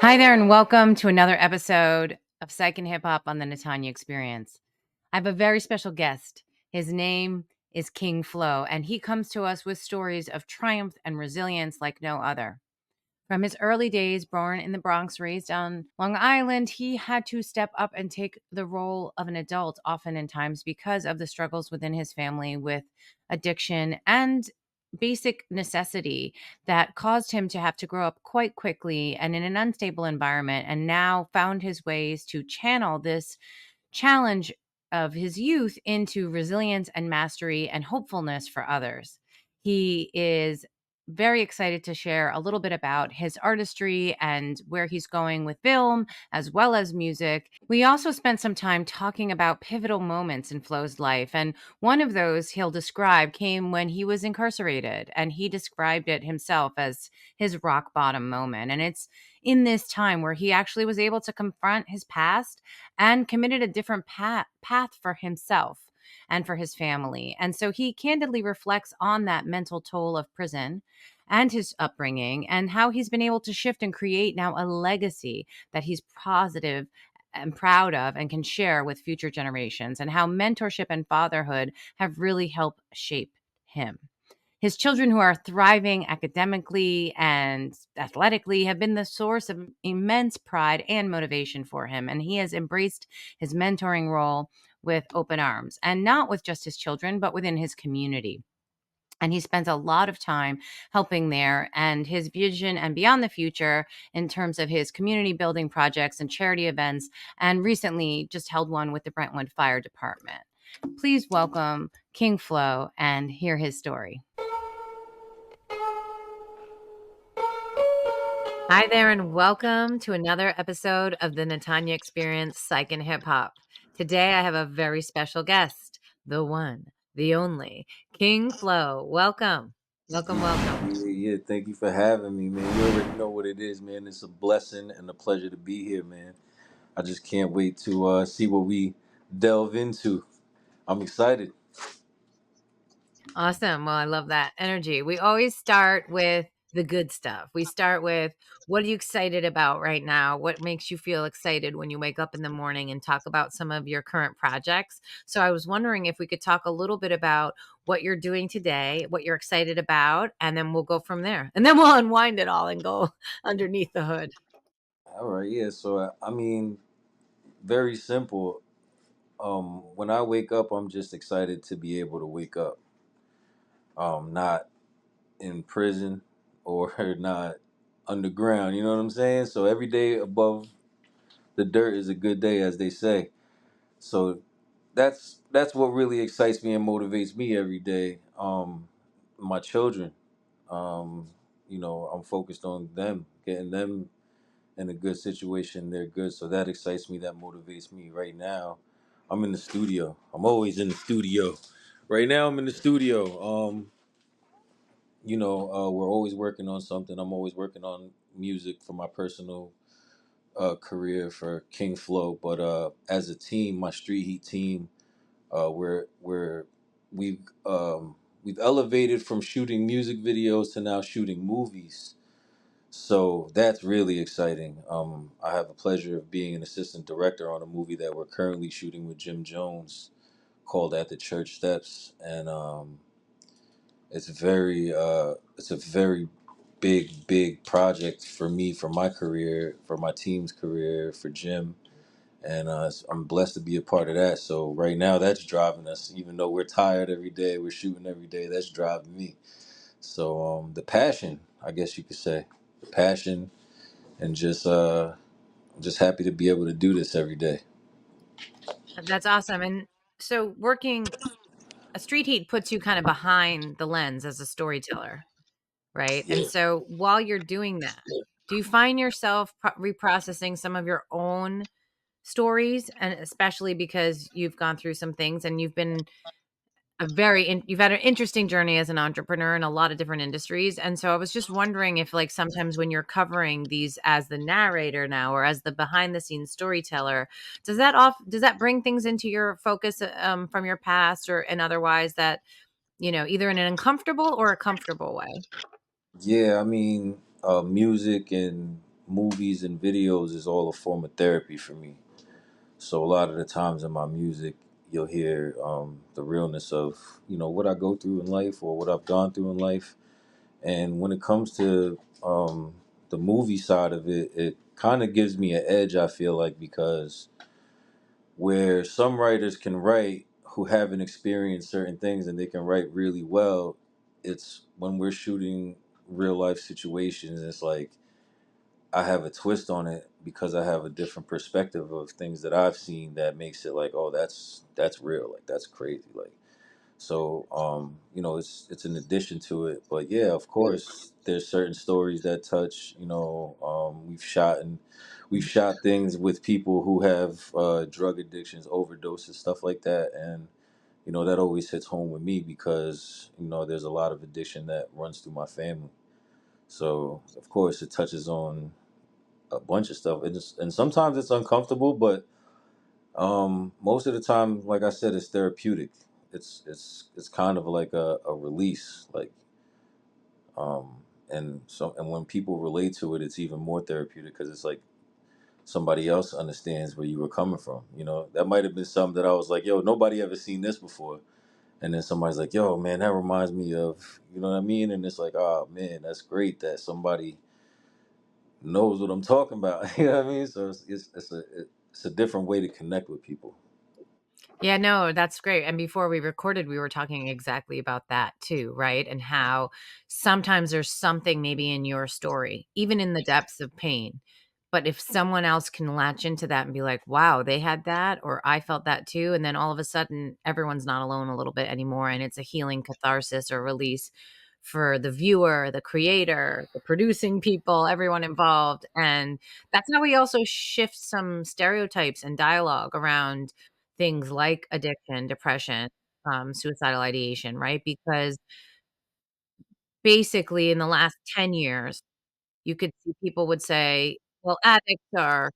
Hi there, and welcome to another episode of Psych Hip Hop on the Natanya Experience. I have a very special guest. His name is King F.L.O, and he comes to us with stories of triumph and resilience like no other. From his early days, born in the Bronx, raised on Long Island, he had to step up and take the role of an adult, often in times because of the struggles within his family with addiction and basic necessity that caused him to have to grow up quite quickly and in an unstable environment, and now found his ways to channel this challenge of his youth into resilience and mastery and hopefulness for others. He is very excited to share a little bit about his artistry and where he's going with film as well as music. We also spent some time talking about pivotal moments in Flo's life, and one of those he'll describe came when he was incarcerated, and he described it himself as his rock bottom moment. And it's in this time where he actually was able to confront his past and committed a different path for himself and for his family. And so he candidly reflects on that mental toll of prison and his upbringing and how he's been able to shift and create now a legacy that he's positive and proud of and can share with future generations, and how mentorship and fatherhood have really helped shape him. His children, who are thriving academically and athletically, have been the source of immense pride and motivation for him. And he has embraced his mentoring role with open arms, and not with just his children, but within his community. And he spends a lot of time helping there, and his vision and beyond the future in terms of his community building projects and charity events, and recently just held one with the Brentwood Fire Department. Please welcome King F.L.O and hear his story. Hi there, and welcome to another episode of the Natanya Experience Psych and Hip Hop. Today, I have a very special guest, the one, the only, King F.L.O. Welcome. Welcome. Yeah. Thank you for having me, man. You already know what it is, man. It's a blessing and a pleasure to be here, man. I just can't wait to see what we delve into. I'm excited. Awesome. Well, I love that energy. We always start with the good stuff. We start with, what are you excited about right now? What makes you feel excited when you wake up in the morning, and talk about some of your current projects. So I was wondering if we could talk a little bit about what you're doing today, what you're excited about, and then we'll go from there. And then we'll unwind it all and go underneath the hood. All right, yeah. So I mean, very simple. When I wake up, I'm just excited to be able to wake up. Not in prison or not underground. You know what I'm saying? So every day above the dirt is a good day, as they say. So that's what really excites me and motivates me every day. My children, um, I'm focused on them, getting them in a good situation. They're good, so that excites me. That motivates me. Right now, I'm in the studio. I'm always in the studio. Right now, I'm in the studio. We're always working on something. I'm always working on music for my personal career for King F.L.O. But as a team, my Street Heat team. We've we've elevated from shooting music videos to now shooting movies. So that's really exciting. I have the pleasure of being an assistant director on a movie that we're currently shooting with Jim Jones called At the Church Steps, and it's a very big project for me, for my career, for my team's career, for Jim, and I'm blessed to be a part of that. So right now, that's driving us. Even though we're tired every day, we're shooting every day. That's driving me. So the passion, I guess you could say, the passion, and I'm just happy to be able to do this every day. That's awesome. And so, working a Street Heat puts you kind of behind the lens as a storyteller, right? And Yeah. so while you're doing that, do you find yourself reprocessing some of your own stories? And especially because you've gone through some things, and you've been you've had an interesting journey as an entrepreneur in a lot of different industries. And so I was just wondering if, like, sometimes when you're covering these as the narrator now, or as the behind the scenes storyteller, does that bring things into your focus, from your past or and otherwise, that, either in an uncomfortable or a comfortable way? Yeah, I mean, music and movies and videos is all a form of therapy for me. So a lot of the times in my music, you'll hear the realness of what I go through in life or what I've gone through in life. And when it comes to the movie side of it, it kind of gives me an edge. I feel like because where some writers can write who haven't experienced certain things and they can write really well, it's when we're shooting real life situations. It's like I have a twist on it because I have a different perspective of things that I've seen that makes it like, oh, that's real, like that's crazy, like so. It's an addition to it, but yeah, of course, there's certain stories that touch. We've shot things with people who have drug addictions, overdoses, stuff like that, and that always hits home with me because there's a lot of addiction that runs through my family. So of course, it touches on a bunch of stuff. And sometimes it's uncomfortable, but most of the time, like I said, it's therapeutic. It's kind of like a release, like and when people relate to it, it's even more therapeutic because it's like somebody else understands where you were coming from. That might have been something that I was like, yo, nobody ever seen this before, and then somebody's like, yo, man, that reminds me of, you know what I mean, and it's like, oh man, that's great that somebody knows what I'm talking about. You know what I mean? So it's a different way to connect with people. Yeah, no, that's great. And before we recorded, we were talking exactly about that too, right? And how sometimes there's something maybe in your story, even in the depths of pain. But if someone else can latch into that and be like, wow, they had that, or I felt that too. And then all of a sudden, everyone's not alone a little bit anymore. And it's a healing catharsis or release for the viewer, the creator, the producing people, everyone involved. And that's how we also shift some stereotypes and dialogue around things like addiction, depression, suicidal ideation, right? Because basically in the last 10 years, you could see people would say, well, addicts are,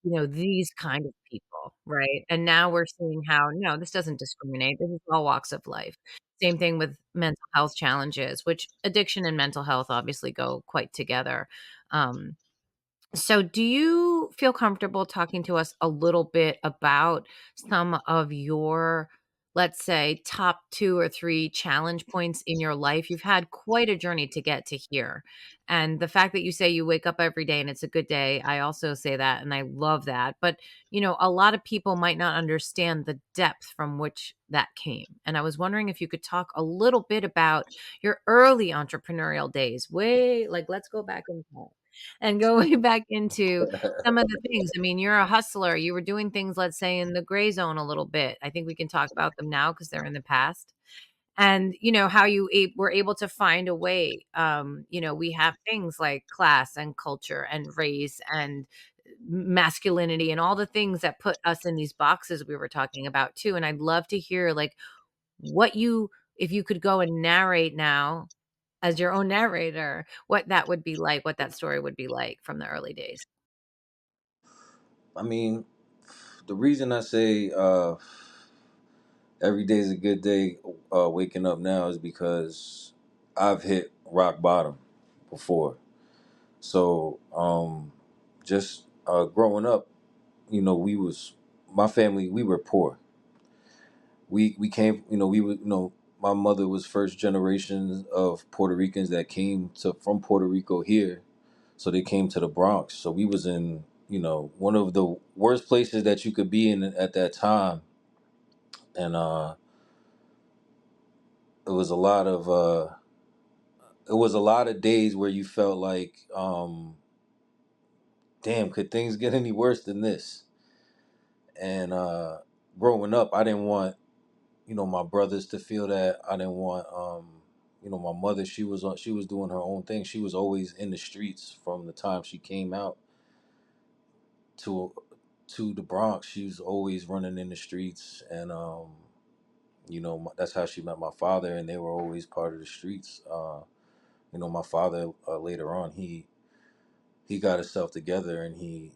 these kind of people, right? And now we're seeing how, no, this doesn't discriminate. This is all walks of life. Same thing with mental health challenges, which addiction and mental health obviously go quite together. Um, so, do you feel comfortable talking to us a little bit about some of your, let's say, top 2 or 3 challenge points in your life? You've had quite a journey to get to here. And the fact that you say you wake up every day and it's a good day, I also say that and I love that. But, a lot of people might not understand the depth from which that came. And I was wondering if you could talk a little bit about your early entrepreneurial days. Way like let's go back in time and go way back into some of the things. I mean, you're a hustler. You were doing things, let's say, in the gray zone a little bit. I think we can talk about them now because they're in the past. And how you were able to find a way. We have things like class and culture and race and masculinity and all the things that put us in these boxes we were talking about too. And I'd love to hear like what you if you could go and narrate now as your own narrator, what that would be like, what that story would be like from the early days. I mean, the reason I say every day is a good day, waking up now, is because I've hit rock bottom before. So just growing up, we was my family. We were poor. We came. We were. My mother was first generation of Puerto Ricans that came to from Puerto Rico here. So they came to the Bronx. So we was in one of the worst places that you could be in at that time, and it was a lot of days where you felt like, damn, could things get any worse than this? And growing up, I didn't want my brothers to feel that. I didn't want my mother. She was doing her own thing. She was always in the streets from the time she came out to the Bronx. She was always running in the streets, and that's how she met my father, and they were always part of the streets. My father, later on, he got himself together, and he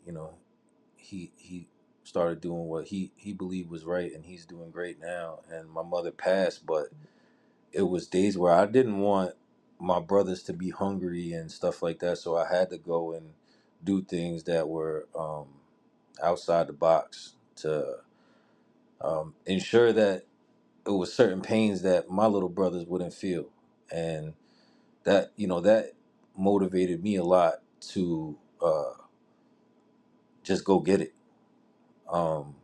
started doing what he believed was right, and he's doing great now. And my mother passed, but it was days where I didn't want my brothers to be hungry and stuff like that, so I had to go and do things that were outside the box to ensure that it was certain pains that my little brothers wouldn't feel, and that that motivated me a lot to just go get it. Um,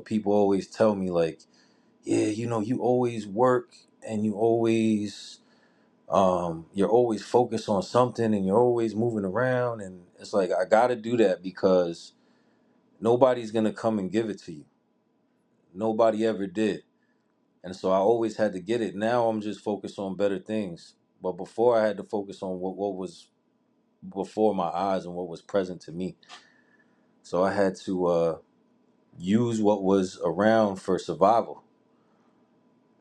people always tell me like, yeah, you always work and you're always focused on something and you're always moving around, and it's like I got to do that because nobody's gonna come and give it to you. Nobody ever did, and so I always had to get it. Now I'm just focused on better things, but before I had to focus on what was before my eyes and what was present to me. So I had to use what was around for survival,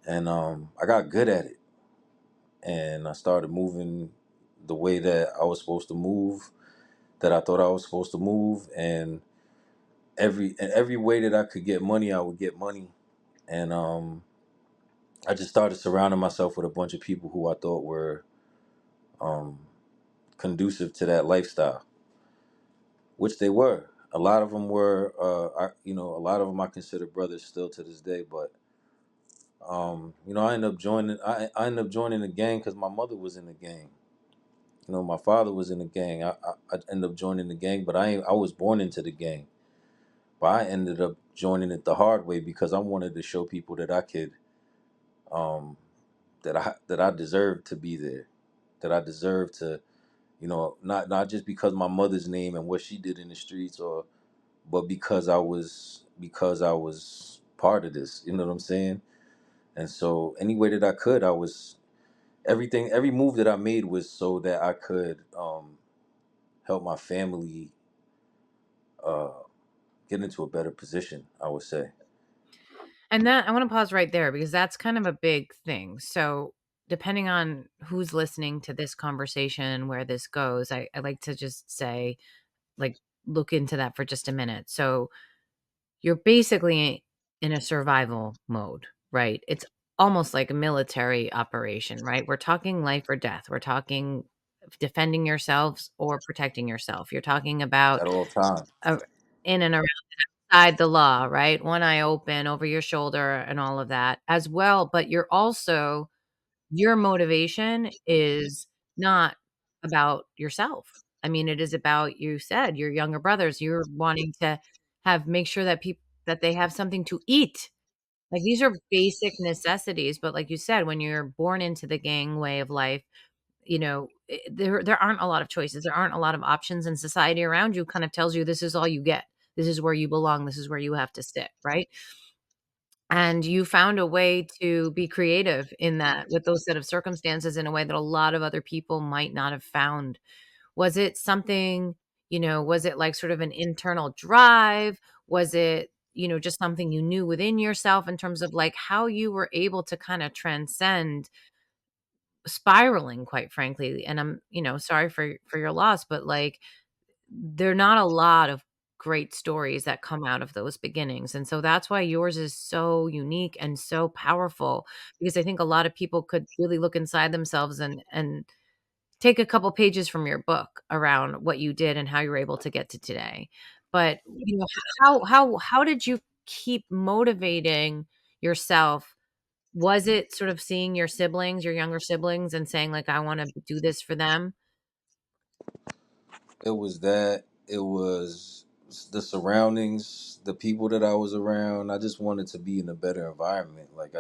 and I got good at it, and I started moving the way that I was supposed to move, that I thought I was supposed to move, and every way that I could get money, I would get money, and I just started surrounding myself with a bunch of people who I thought were um, conducive to that lifestyle, which they were. A lot of them were, a lot of them I consider brothers still to this day. But I ended up joining. I ended up joining the gang because my mother was in the gang. My father was in the gang. I ended up joining the gang, but I was born into the gang. But I ended up joining it the hard way because I wanted to show people that I could, um, that I deserved to be there, that I deserved to, not just because my mother's name and what she did in the streets, but because I was part of this. You know what I'm saying? And so any way that I could, every move that I made was so that I could help my family uh, get into a better position, I would say. And that I want to pause right there because that's kind of a big thing. So, depending on who's listening to this conversation, where this goes, I like to just say, like, look into that for just a minute. So, you're basically in a survival mode, right? It's almost like a military operation, right? We're talking life or death. We're talking defending yourselves or protecting yourself. You're talking about At all times. uh, in and around the law, right? One eye open over your shoulder and all of that as well. But you're also, your motivation is not about yourself. I mean, it is about, you said, your younger brothers. You're wanting to make sure that people, that they have something to eat. Like, these are basic necessities, but like you said, when you're born into the gang way of life, there aren't a lot of choices. There aren't a lot of options, and society around you kind of tells you this is all you get. This is where you belong. This is where you have to sit, right? And you found a way to be creative in that, with those set of circumstances, in a way that a lot of other people might not have found. Was it something, was it like sort of an internal drive? Was it, just something you knew within yourself, in terms of like how you were able to kind of transcend spiraling, quite frankly? And I'm, sorry for your loss, but like, there are not a lot of great stories that come out of those beginnings, and so that's why yours is so unique and so powerful, because I think a lot of people could really look inside themselves and take a couple pages from your book around what you did and how you were able to get to today. But, how did you keep motivating yourself? Was it sort of seeing your siblings, your younger siblings, and saying like, "I wanna do this for them"? It was that. It was the surroundings, the people that I was around. I just wanted to be in a better environment. Like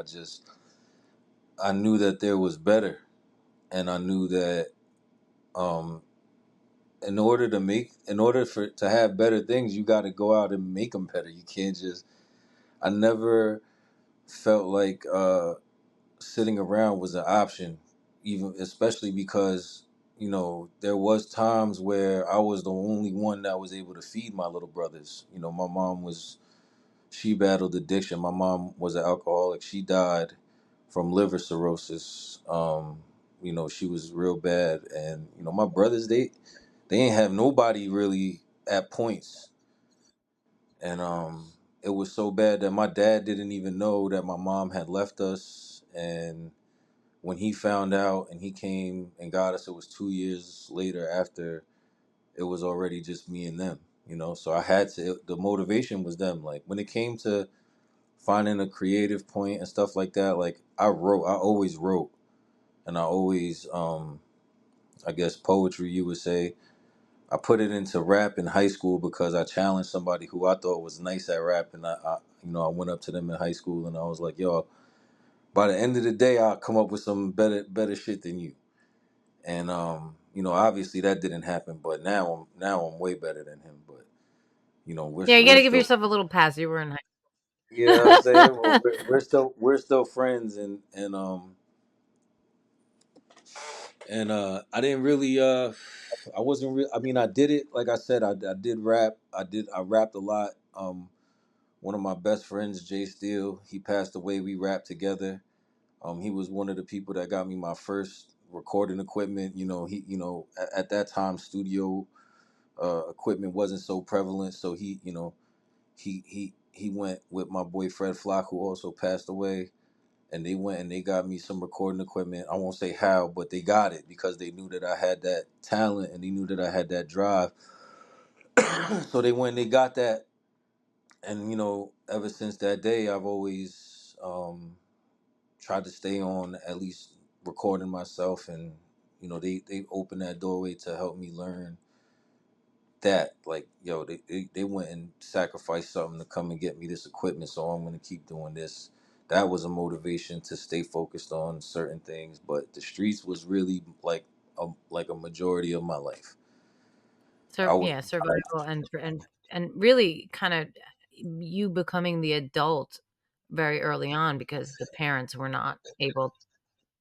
I knew that there was better, and I knew that um, in order for to have better things, you got to go out and make them better. You can't just. I never felt like sitting around was an option, even especially because there was times where I was the only one that was able to feed my little brothers. My mom was she battled addiction. My mom was an alcoholic. She died from liver cirrhosis. She was real bad, and my brothers they ain't have nobody really at points, and it was so bad that my dad didn't even know that my mom had left us. And when he found out and he came and got us, it was 2 years later after it was already just me and them, you know. So I had to. The motivation was them. Like when it came to finding a creative point and stuff like that, like I wrote. I always wrote, and I always, I guess poetry, you would say. I put it into rap in high school because I challenged somebody who I thought was nice at rap, and I went up to them in high school and I was like, "Yo, by the end of the day, I'll come up with some better shit than you." And obviously that didn't happen, but now I'm way better than him. But Yeah, you got we're to give still, yourself a little pass. You were in you know what I'm saying? Well, high. we're still friends, and I didn't really I wasn't real. I mean, I did it like I said. I did rap. I rapped a lot. One of my best friends, Jay Steele, he passed away. We rapped together. He was one of the people that got me my first recording equipment. At that time, studio equipment wasn't so prevalent. So he went with my boy Fred Flock, who also passed away, and they went and they got me some recording equipment. I won't say how, but they got it because they knew that I had that talent and they knew that I had that drive. So they went and they got that, and ever since that day, I've always tried to stay on at least recording myself, and they opened that doorway to help me learn that, like, yo, they went and sacrificed something to come and get me this equipment, so I'm going to keep doing this. That was a motivation to stay focused on certain things, but the streets was really like a majority of my life. I was Yeah, survival and really kind of you becoming the adult very early on because the parents were not able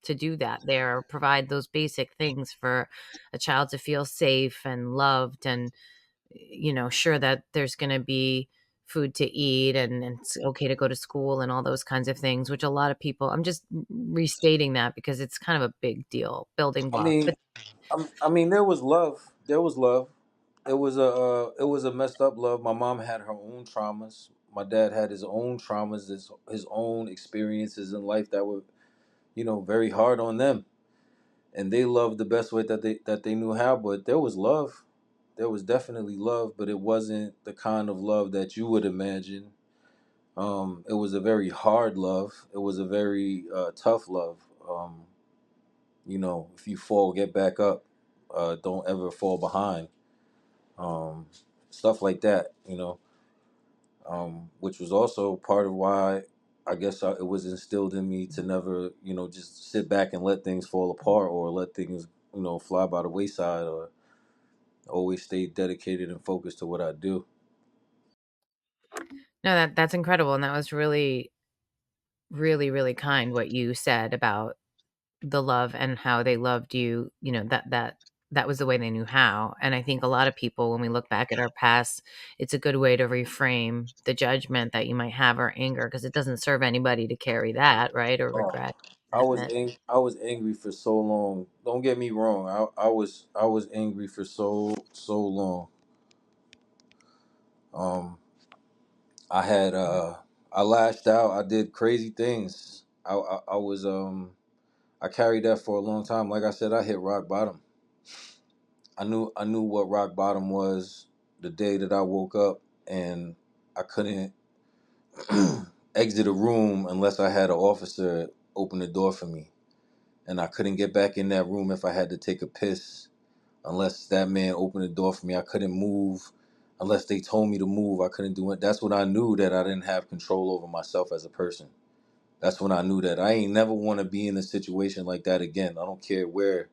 to do that there or provide those basic things for a child to feel safe and loved and sure that there's going to be food to eat and it's okay to go to school and all those kinds of things, which a lot of people, I'm just restating that because it's kind of a big deal building I block. mean, But there was love. There was love. It was a messed up love. My mom had her own traumas. My dad had his own traumas, his own experiences in life that were, very hard on them. And they loved the best way that they knew how. But there was love. There was definitely love, but it wasn't the kind of love that you would imagine. It was a very hard love. It was a very tough love. If you fall, get back up. Don't ever fall behind. Um, Stuff like that. Which was also part of why I guess it was instilled in me to never, just sit back and let things fall apart or let things, fly by the wayside, or always stay dedicated and focused to what I do. no, that's incredible. And that was really, really, really kind what you said about the love and how they loved you, that was the way they knew how. And I think a lot of people, when we look back at our past, it's a good way to reframe the judgment that you might have or anger because it doesn't serve anybody to carry that, right? Or Oh, regret, I was resentment. I was angry for so long. Don't get me wrong. I was angry for so long. Um, I had I lashed out. I did crazy things. I carried that for a long time. Like I said, I hit rock bottom. I knew what rock bottom was the day that I woke up, and I couldn't exit a room unless I had an officer open the door for me, and I couldn't get back in that room if I had to take a piss unless that man opened the door for me. I couldn't move unless they told me to move. I couldn't do it. That's when I knew that I didn't have control over myself as a person. That's when I knew that I ain't never want to be in a situation like that again. I don't care where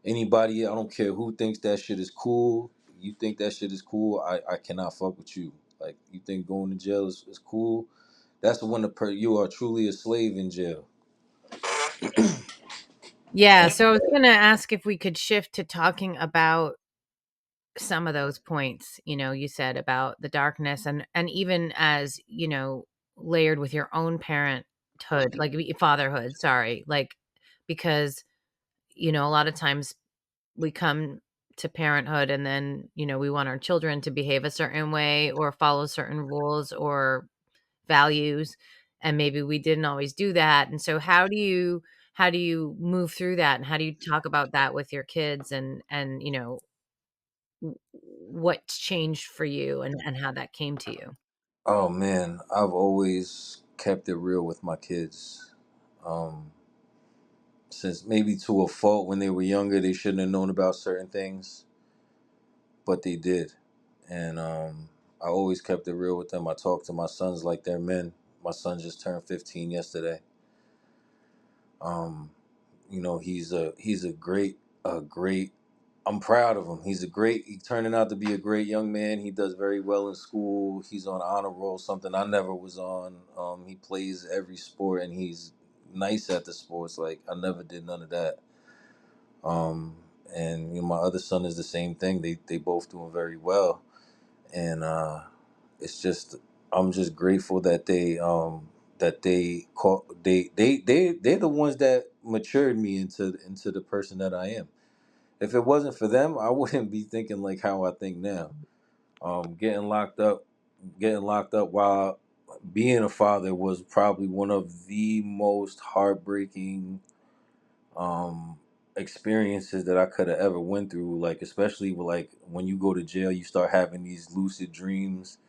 anybody, I don't care who thinks that shit is cool. You think that shit is cool, I cannot fuck with you. Like, you think going to jail is cool? That's when you are truly a slave in jail. Yeah. So I was going to ask if we could shift to talking about some of those points, you said about the darkness and even as, layered with your own parenthood, like fatherhood, sorry, like because, a lot of times we come to parenthood and then, we want our children to behave a certain way or follow certain rules or values and maybe we didn't always do that. And so how do you move through that and how do you talk about that with your kids and what's changed for you and how that came to you. Oh man, I've always kept it real with my kids. Um, since maybe to a fault when they were younger, they shouldn't have known about certain things, but they did. And I always kept it real with them. I talk to my sons like they're men. My son just turned 15 yesterday. Um, he's a great. I'm proud of him. He's turning out to be a great young man. He does very well in school. He's on honor roll, something I never was on. He plays every sport and he's nice at the sports. Like I never did none of that. Um, and my other son is the same thing. They both doing very well, and it's just I'm just grateful that they caught they're the ones that matured me into the person that I am. If it wasn't for them, I wouldn't be thinking like how I think now. Getting locked up, while being a father was probably one of the most heartbreaking um, experiences that I could have ever went through. Like especially with, like when you go to jail, you start having these lucid dreams,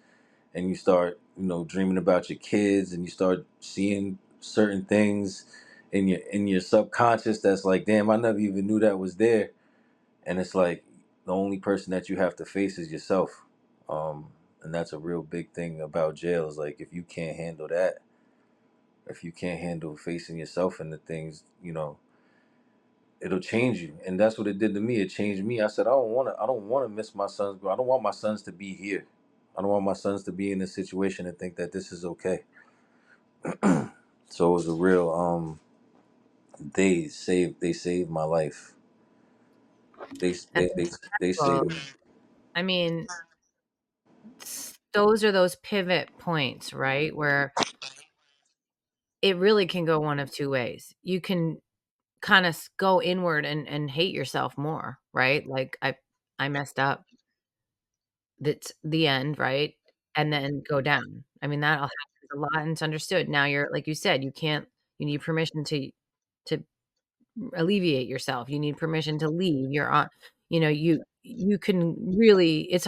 and you start dreaming about your kids, and you start seeing certain things in your subconscious that's like, damn, I never even knew that was there. And it's like the only person that you have to face is yourself. And that's a real big thing about jail is like if you can't handle that, if you can't handle facing yourself and the things, it'll change you. And that's what it did to me. It changed me. I said, I don't want to miss my sons. I don't want my sons to be here. I don't want my sons to be in this situation and think that this is okay. So it was a real they saved my life. They That's they they, they saved incredible. me. I mean, those are those pivot points, right? Where it really can go one of two ways. You can kind of go inward and hate yourself more, right? Like I messed up. That's the end, right? And then go down. I mean, that happens a lot and it's understood. Now you're like you said, you need permission to alleviate yourself. You need permission to leave. You're on you can really it's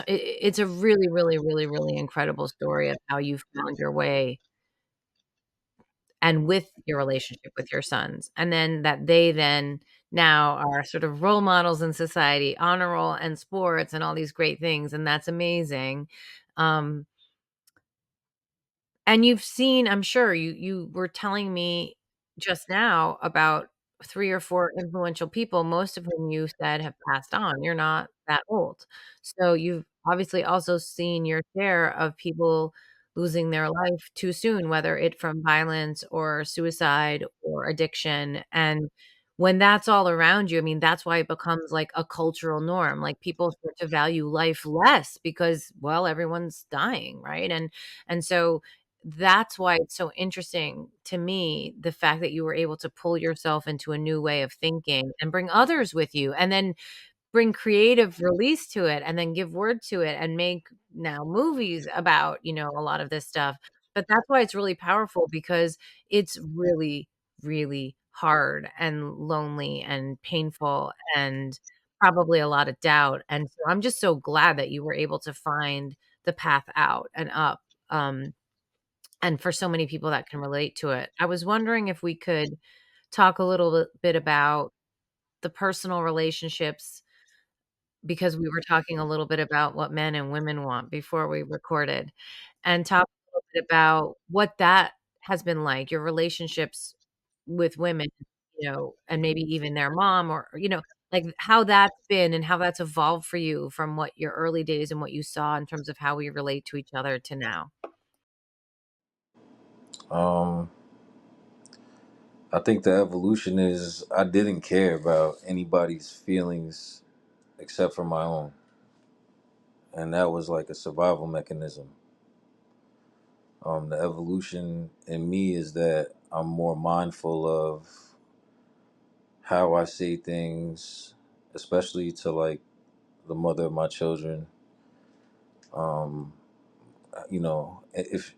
a really, really, really, really incredible story of how you found your way and with your relationship with your sons. And then that they then now are sort of role models in society, honor roll and sports and all these great things, and that's amazing. Um, and you've seen, I'm sure you were telling me just now about 3 or 4 influential people, most of whom you said have passed on. You're not that old. So you've obviously also seen your share of people losing their life too soon, whether it from violence or suicide or addiction, and when that's all around you, I mean, that's why it becomes like a cultural norm. Like people start to value life less because, well, everyone's dying, right? And so that's why it's so interesting to me, the fact that you were able to pull yourself into a new way of thinking and bring others with you, and then bring creative release to it, and then give word to it, and make now movies about, a lot of this stuff. But that's why it's really powerful because it's really, really hard and lonely and painful and probably a lot of doubt. And so I'm just so glad that you were able to find the path out and up. And for so many people that can relate to it. I was wondering if we could talk a little bit about the personal relationships because we were talking a little bit about what men and women want before we recorded, and talk a little bit about what that has been like, your relationships with women, and maybe even their mom or, like how that's been and how that's evolved for you from what your early days and what you saw in terms of how we relate to each other to now. Um, I think the evolution is I didn't care about anybody's feelings except for my own, and that was like a survival mechanism. The evolution in me is that I'm more mindful of how I say things, especially to like the mother of my children. Um, if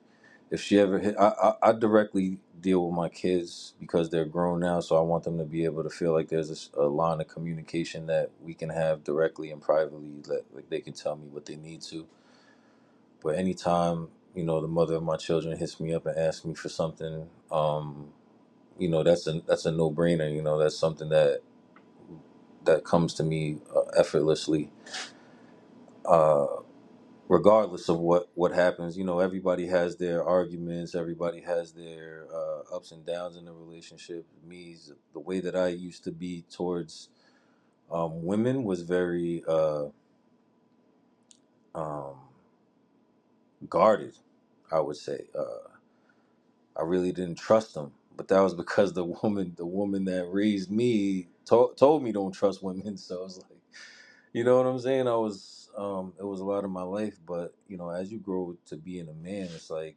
if she ever hit, I directly deal with my kids because they're grown now, so I want them to be able to feel like there's a line of communication that we can have directly and privately, that like they can tell me what they need to. But anytime, the mother of my children hits me up and asks me for something, that's a no brainer. That's something that comes to me effortlessly. Uh, Regardless of what happens, everybody has their arguments, everybody has their ups and downs in the relationship. The way that I used to be towards women was very um, guarded, I would say. I really didn't trust them, but that was because the woman that raised me told me don't trust women. So it's like, you know what I'm saying? It was a lot of my life, but as you grow to being a man, it's like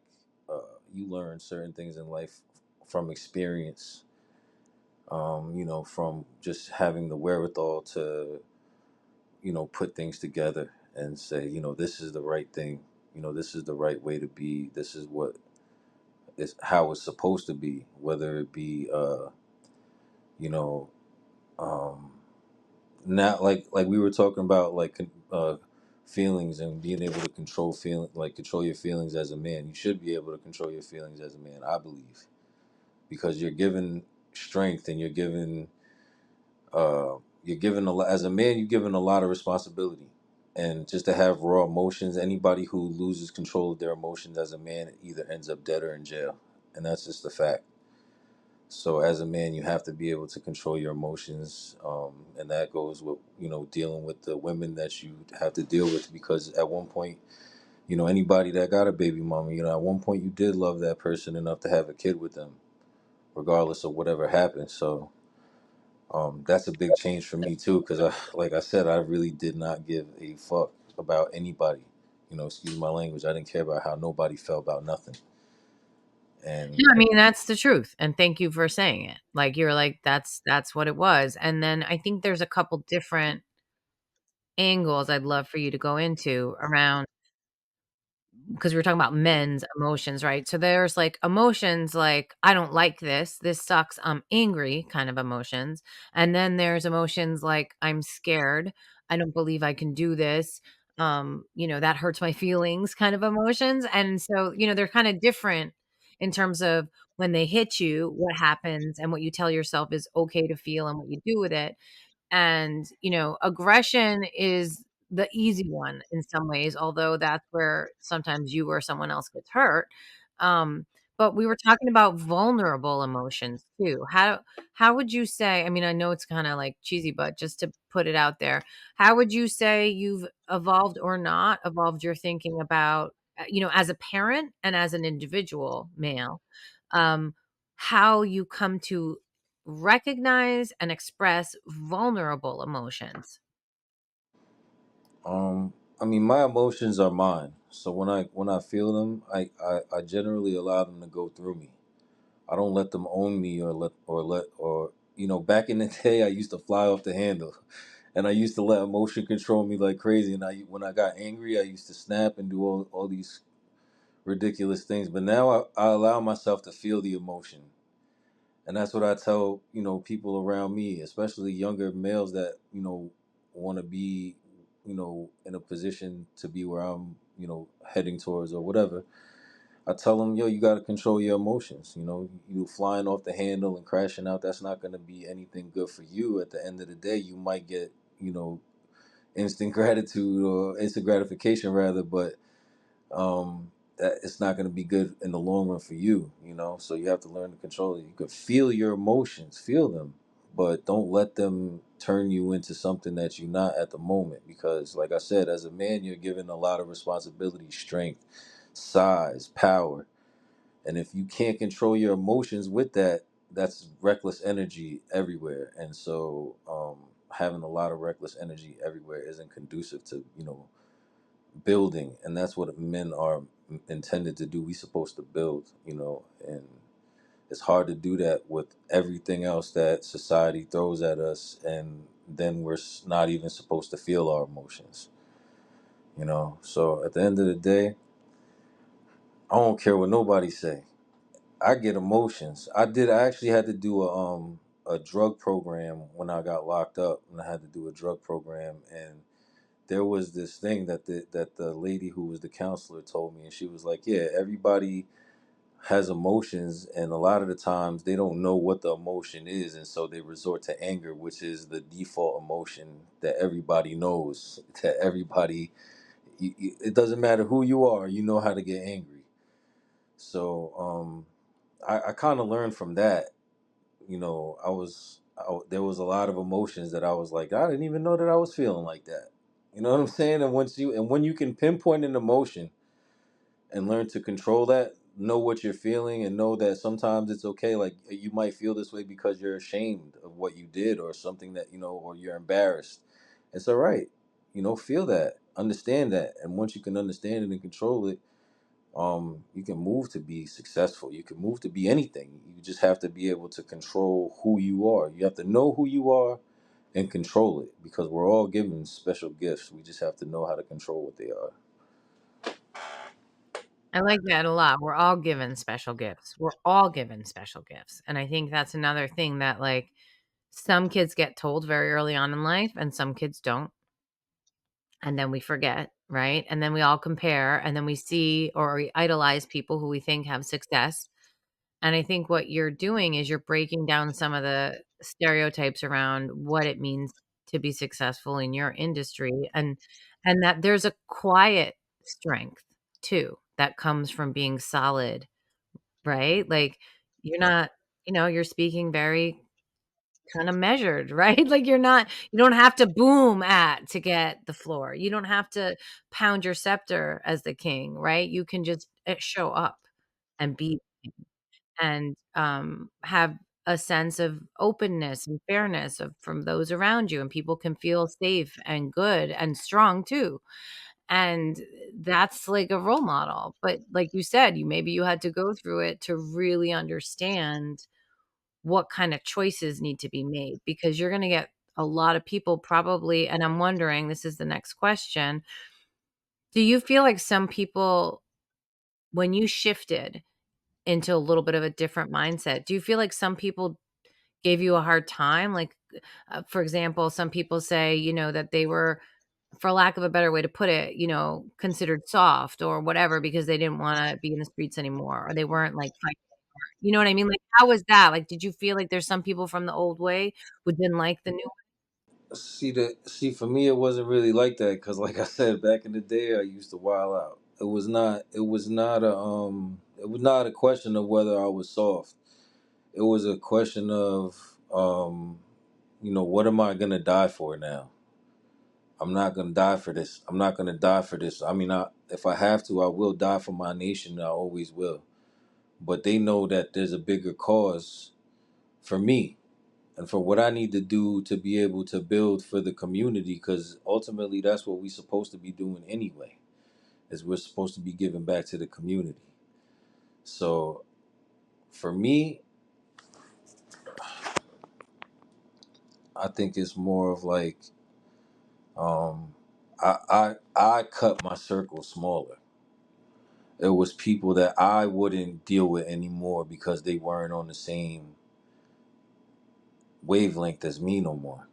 you learn certain things in life from experience. From just having the wherewithal to, put things together and say, this is the right thing. This is the right way to be. This is what is how it's supposed to be. Whether it be, you know, um, not like we were talking about, like feelings and being able to control your feelings as a man. You should be able to control your feelings as a man, I believe, because you're given strength and you're given as a man, you're given a lot of responsibility. And just to have raw emotions, anybody who loses control of their emotions as a man either ends up dead or in jail, and that's just the fact. So as a man, you have to be able to control your emotions, and that goes with dealing with the women that you have to deal with, because at one point, anybody that got a baby mama, at one point you did love that person enough to have a kid with them, regardless of whatever happened. So that's a big change for me too, because like I said, I really did not give a fuck about anybody. Excuse my language. I didn't care about how nobody felt about nothing. And Yeah, I mean, that's the truth, and thank you for saying it. Like, you're like, "That's what it was," and then I think there's a couple different angles I'd love for you to go into around, because we were talking about men's emotions, right? So there's like emotions like, I don't like this. This sucks. I'm angry kind of emotions. And then there's emotions like, I'm scared. I don't believe I can do this. That hurts my feelings kind of emotions. And so, they're kind of different in terms of when they hit you, what happens and what you tell yourself is okay to feel and what you do with it. And, aggression is the easy one in some ways, although that's where sometimes you or someone else gets hurt. Um, but we were talking about vulnerable emotions too. How would you say, I mean, I know it's kind of like cheesy, but just to put it out there, how would you say you've evolved or not evolved your thinking about, as a parent and as an individual male, um, how you come to recognize and express vulnerable emotions? I mean, my emotions are mine. So when I feel them, I generally allow them to go through me. I don't let them own me, or back in the day I used to fly off the handle, and I used to let emotion control me like crazy. And when I got angry, I used to snap and do all these ridiculous things. But now I allow myself to feel the emotion, and that's what I tell people around me, especially younger males that want to be in a position to be where I'm heading towards or whatever. I tell them, yo, you got to control your emotions. You flying off the handle and crashing out, that's not going to be anything good for you. At the end of the day, you might get instant gratitude or instant gratification rather, but that it's not going to be good in the long run for you. So you have to learn to control it. You can feel your emotions, feel them, but don't let them turn you into something that you're not at the moment, because like I said, as a man, you're given a lot of responsibility, strength, size, power, and if you can't control your emotions with that, that's reckless energy everywhere. And so having a lot of reckless energy everywhere isn't conducive to building, and that's what men are intended to do. We supposed to build, and it's hard to do that with everything else that society throws at us, and then we're not even supposed to feel our emotions. So at the end of the day, I don't care what nobody say. I get emotions. I actually had to do a drug program when I got locked up, and I had to do a drug program, and there was this thing that the lady who was the counselor told me, and she was like, "Yeah, everybody has emotions, and a lot of the times they don't know what the emotion is, and so they resort to anger, which is the default emotion that everybody knows. That everybody, it doesn't matter who you are, you know how to get angry. So I kind of learned from that. You know, there was a lot of emotions that I was like, I didn't even know that I was feeling like that. You know what I'm saying? And when you can pinpoint an emotion and learn to control that, know what you're feeling, and know that sometimes it's okay. Like you might feel this way because you're ashamed of what you did or something that, or you're embarrassed. It's all right. Feel that, understand that. And once you can understand it and control it, you can move to be successful. You can move to be anything. You just have to be able to control who you are. You have to know who you are and control it, because we're all given special gifts. We just have to know how to control what they are. I like that a lot. We're all given special gifts. We're all given special gifts. And I think that's another thing that, like, some kids get told very early on in life and some kids don't. And then we forget, right? And then we all compare and then we see or we idolize people who we think have success. And I think what you're doing is you're breaking down some of the stereotypes around what it means to be successful in your industry, and that there's a quiet strength too that comes from being solid, right? Like you're not, you're speaking very kind of measured, right? Like you don't have to boom at to get the floor. You don't have to pound your scepter as the king, right? You can just show up and be and have a sense of openness and fairness from those around you, and people can feel safe and good and strong too. And that's like a role model. But like you said, you had to go through it to really understand what kind of choices need to be made, because you're going to get a lot of people probably. And I'm wondering, this is the next question, do you feel like some people, when you shifted into a little bit of a different mindset, do you feel like some people gave you a hard time? Like, for example, some people say, that they were, for lack of a better way to put it, considered soft or whatever because they didn't want to be in the streets anymore, or they weren't like fighting. You know what I mean? Like, how was that? Like, did you feel like there's some people from the old way who didn't like the new? See, for me, it wasn't really like that, because, like I said, back in the day, I used to wild out. It was not a question of whether I was soft. It was a question of, what am I gonna die for now? I'm not gonna die for this. I'm not gonna die for this. I mean, if I have to, I will die for my nation. I always will. But they know that there's a bigger cause for me and for what I need to do to be able to build for the community, because ultimately that's what we're supposed to be doing anyway, is we're supposed to be giving back to the community. So for me, I think it's more of like, um, I cut my circle smaller. It was people that I wouldn't deal with anymore because they weren't on the same wavelength as me no more.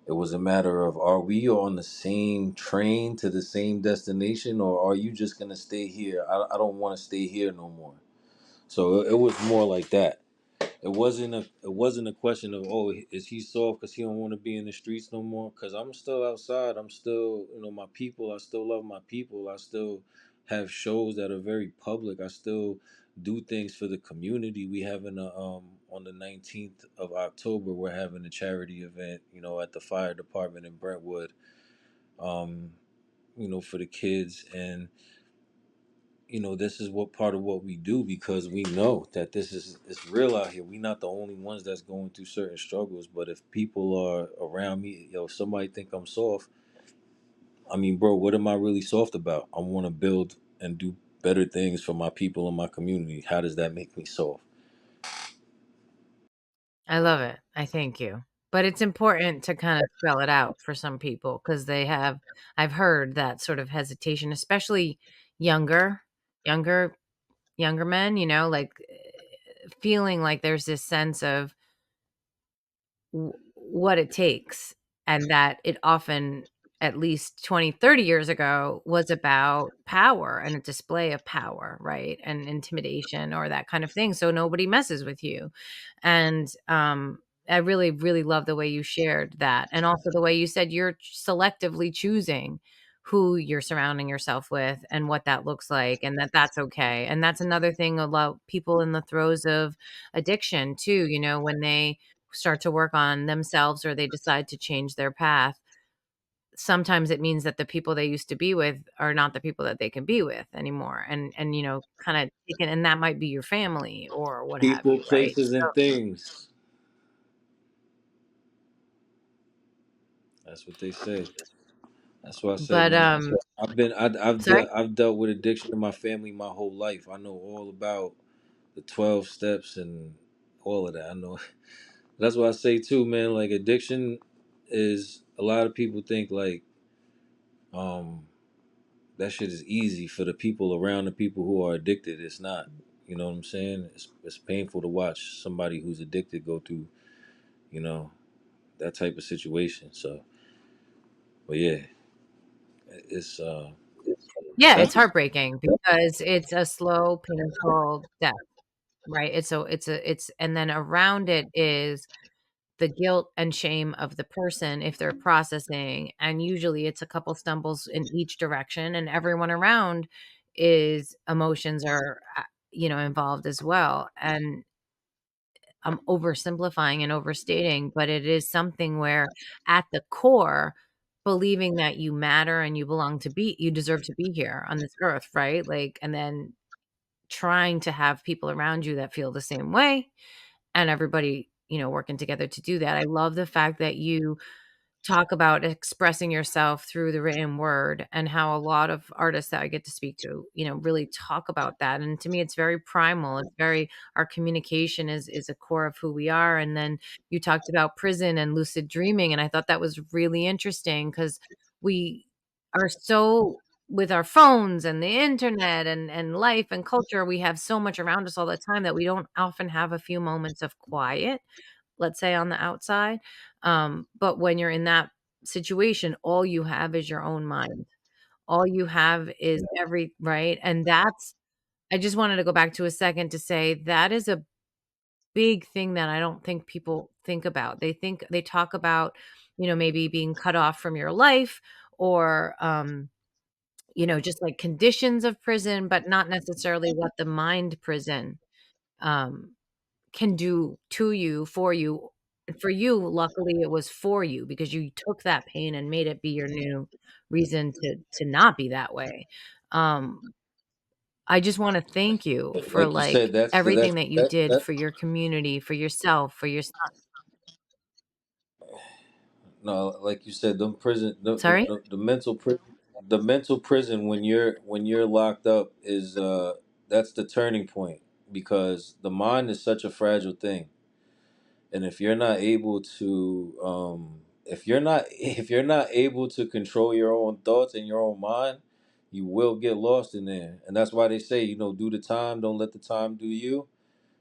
It was a matter of, are we on the same train to the same destination, or are you just gonna stay here? I don't want to stay here no more. So it was more like that. It wasn't a question of, oh, is he soft because he don't want to be in the streets no more? Because I'm still outside. I'm still, my people. I still love my people. I still have shows that are very public. I still do things for the community. We having a on the 19th of October, we're having a charity event, at the fire department in Brentwood, um, for the kids. And this is what part of what we do, because we know that it's real out here. We're not the only ones that's going through certain struggles. But if people are around me, if somebody think I'm soft, I mean, bro, what am I really soft about? I want to build and do better things for my people and my community. How does that make me soft? I love it. I thank you. But it's important to kind of spell it out for some people because I've heard that sort of hesitation, especially younger, younger younger men, you know, like feeling like there's this sense of what it takes, and that it often, at least 20, 30 years ago, was about power and a display of power, right? And intimidation or that kind of thing. So nobody messes with you. And I really, really love the way you shared that. And also the way you said you're selectively choosing who you're surrounding yourself with and what that looks like, and that that's okay. And that's another thing a lot people in the throes of addiction too, you know, when they start to work on themselves or they decide to change their path, sometimes it means that the people they used to be with are not the people that they can be with anymore. And you know, kind of taken, and that might be your family or what have People, you, right? places, and things. That's what they say. That's why I said, But man. sorry. I've dealt with addiction in my family my whole life. I know all about the 12 steps and all of that. I know. That's why I say too, man. Like addiction is a lot of people think like um that shit is easy for the people around the people who are addicted. It's not. You know what I'm saying? It's painful to watch somebody who's addicted go through, you know, that type of situation. So, but yeah, it's Yeah, it's that's what, heartbreaking because it's a slow, painful death, right? It's and then around it is the guilt and shame of the person if they're processing, and usually it's a couple stumbles in each direction, and everyone around is emotions are you know, involved as well. And I'm oversimplifying and overstating, but it is something where at the core, believing that you matter and you belong to be, you deserve to be here on this earth, right? Like, and then trying to have people around you that feel the same way, and everybody, you know, working together to do that. I love the fact that you talk about expressing yourself through the written word, and how a lot of artists that I get to speak to, you know, really talk about that. And to me, it's very primal. It's very, our communication is a core of who we are. And then you talked about prison and lucid dreaming, and I thought that was really interesting because we are so, with our phones and the internet and life and culture, we have so much around us all the time that we don't often have a few moments of quiet, let's say, on the outside. But when you're in that situation, all you have is your own mind. All you have is right. And that's, I just wanted to go back to a second to say that is a big thing that I don't think people think about. They talk about, you know, maybe being cut off from your life, or, you know, just like conditions of prison, but not necessarily what the mind prison, um, can do to you, for you. For you, luckily, it was for you because you took that pain and made it be your new reason to not be that way. Um, I just wanna thank you for, like you said. like, That's the everything that you did that. for your community, for yourself, for your son. No, like you said, the prison, Sorry? the mental prison, the mental prison when you're locked up is that's the turning point because the mind is such a fragile thing, and if you're not able to if you're not able to control your own thoughts and your own mind, you will get lost in there, and that's why they say, you know, do the time, don't let the time do you,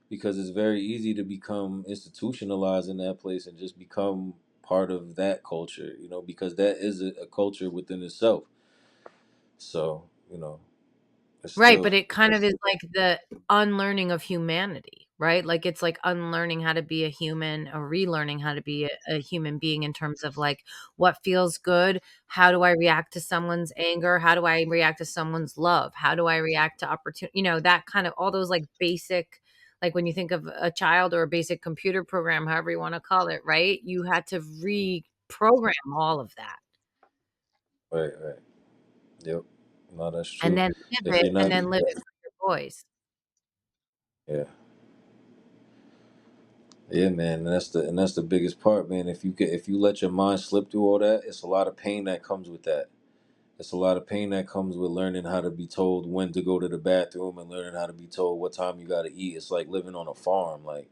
because it's very easy to become institutionalized in that place and just become part of that culture, you know, because that is a culture within itself. So, you know, it's Right, still but it kind of is like the unlearning of humanity, right? Like, it's like unlearning how to be a human, or relearning how to be a human being in terms of, like, what feels good? How do I react to someone's anger? How do I react to someone's love? How do I react to opportunity? You know, that kind of, all those, like, basic, like, when you think of a child or a basic computer program, however you wanna call it, right? You had to reprogram all of that, right, right. Yep. No, that's and true. then live If it, you're and not, then live it for your boys. yeah, yeah, man. And that's the biggest part, man. If you let your mind slip through all that, it's a lot of pain that comes with that. It's a lot of pain that comes with learning how to be told when to go to the bathroom and learning how to be told what time you got to eat. It's like living on a farm, like.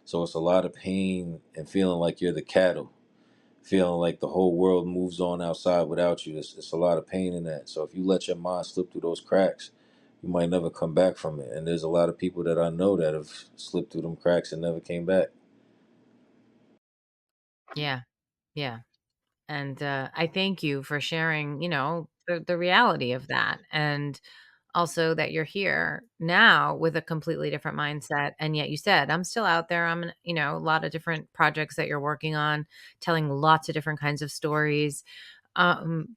So it's a lot of pain and feeling like you're the cattle, feeling like the whole world moves on outside without you. It's a lot of pain in that. So if you let your mind slip through those cracks, you might never come back from it. And there's a lot of people that I know that have slipped through them cracks and never came back. Yeah. Yeah. And I thank you for sharing, the reality of that. And also that you're here now with a completely different mindset. And yet you said, I'm still out there. I'm, a lot of different projects that you're working on, telling lots of different kinds of stories.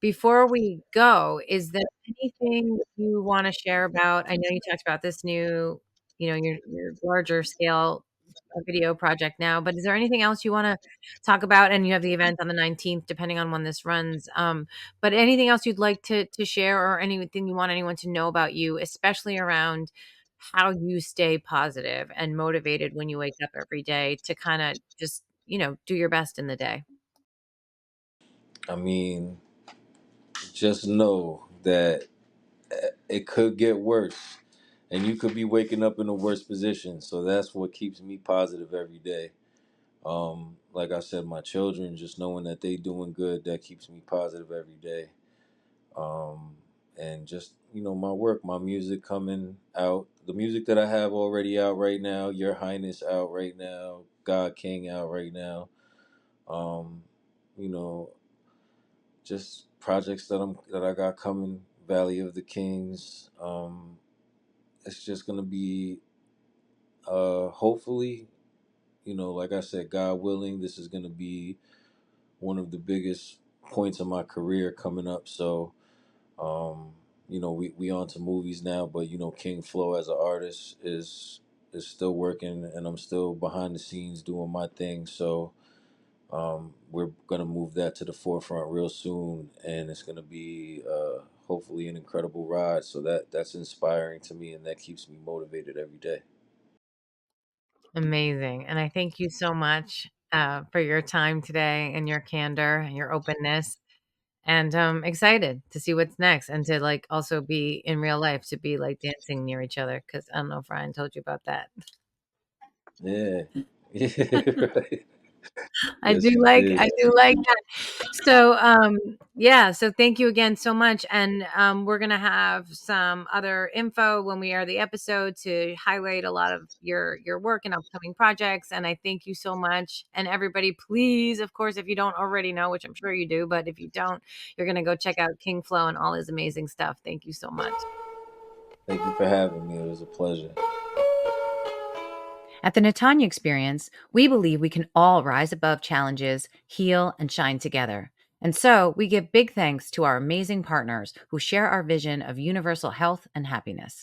Before we go, is there anything you want to share about? I know you talked about this new, your larger scale video project now, but is there anything else you want to talk about? And you have the event on the 19th, depending on when this runs. But anything else you'd like to share, or anything you want anyone to know about you, especially around how you stay positive and motivated when you wake up every day to kind of just, do your best in the day? I mean, just know that it could get worse. And you could be waking up in a worse position. So that's what keeps me positive every day. Like I said, my children, just knowing that they doing good, that keeps me positive every day. Um, and just, my work, my music coming out, the music that I have already out right now, Your Highness out right now, God King out right now. Um, you know, just projects that I got coming, Valley of the Kings. It's just gonna be, hopefully, like I said, God willing, this is gonna be one of the biggest points of my career coming up. So, um, we on to movies now, but King F.L.O as an artist is still working, and I'm still behind the scenes doing my thing. So, we're gonna move that to the forefront real soon, and it's gonna be, hopefully, an incredible ride. So that's inspiring to me, and that keeps me motivated every day. Amazing. And I thank you so much for your time today and your candor and your openness. And excited to see what's next, and to like also be in real life, to be like dancing near each other. Cause I don't know if Ryan told you about that. Yeah, yeah, right. Yes, you I did. do like that. So, yeah, so thank you again so much. And we're going to have some other info when we air the episode to highlight a lot of your work and upcoming projects. And I thank you so much. And everybody, please, of course, if you don't already know, which I'm sure you do, but if you don't, you're going to go check out King F.L.O and all his amazing stuff. Thank you so much. Thank you for having me. It was a pleasure. At the Natanya Experience, we believe we can all rise above challenges, heal, and shine together. And so we give big thanks to our amazing partners who share our vision of universal health and happiness.